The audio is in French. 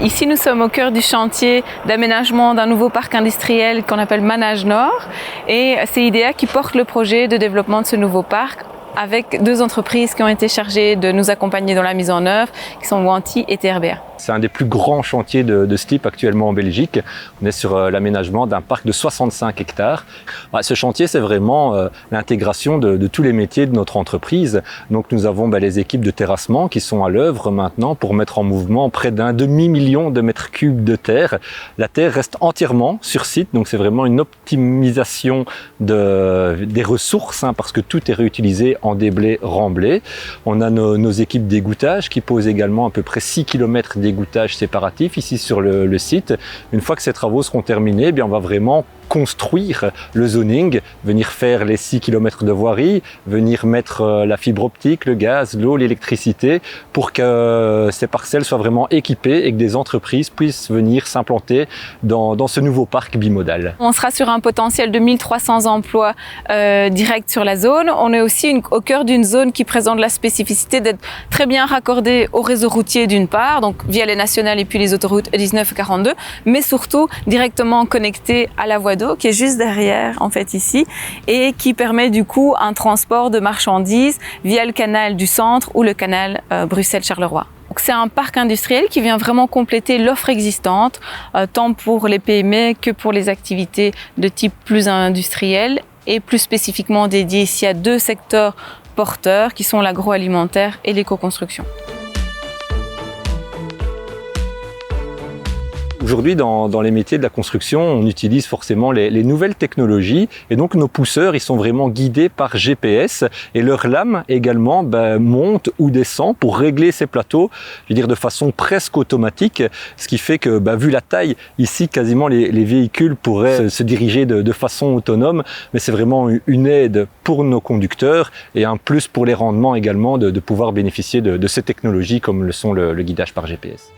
Ici, nous sommes au cœur du chantier d'aménagement d'un nouveau parc industriel qu'on appelle Manage Nord. Et c'est IDEA qui porte le projet de développement de ce nouveau parc avec deux entreprises qui ont été chargées de nous accompagner dans la mise en œuvre, qui sont Wanty et TRBA. C'est un des plus grands chantiers de ce type actuellement en Belgique. On est sur l'aménagement d'un parc de 65 hectares. Ce chantier, c'est vraiment l'intégration de tous les métiers de notre entreprise. Donc nous avons les équipes de terrassement qui sont à l'œuvre maintenant pour mettre en mouvement près d'un demi-million de mètres cubes de terre. La terre reste entièrement sur site, donc c'est vraiment une optimisation des ressources parce que tout est réutilisé en déblai remblai. On a nos équipes d'égouttage qui posent également à peu près 6 km d'égouttage séparatif ici sur le site. Une fois que ces travaux seront terminés, on va vraiment construire le zoning, venir faire les 6 km de voirie, venir mettre la fibre optique, le gaz, l'eau, l'électricité pour que ces parcelles soient vraiment équipées et que des entreprises puissent venir s'implanter dans ce nouveau parc bimodal. On sera sur un potentiel de 1300 emplois directs sur la zone. On est aussi au cœur d'une zone qui présente la spécificité d'être très bien raccordée au réseau routier d'une part, donc via les nationales et puis les autoroutes 19 et 42, mais surtout directement connectée à la voie d'eau qui est juste derrière en fait ici et qui permet du coup un transport de marchandises via le canal du centre ou le canal Bruxelles-Charleroi. C'est un parc industriel qui vient vraiment compléter l'offre existante, tant pour les PME que pour les activités de type plus industriel et plus spécifiquement dédié ici à deux secteurs porteurs qui sont l'agroalimentaire et l'éco-construction. Aujourd'hui, dans les métiers de la construction, on utilise forcément les nouvelles technologies et donc nos pousseurs, ils sont vraiment guidés par GPS et leur lame également monte ou descend pour régler ces plateaux, je veux dire de façon presque automatique, ce qui fait que vu la taille, ici quasiment les véhicules pourraient se diriger de façon autonome, mais c'est vraiment une aide pour nos conducteurs et un plus pour les rendements également de pouvoir bénéficier de ces technologies comme le sont le guidage par GPS.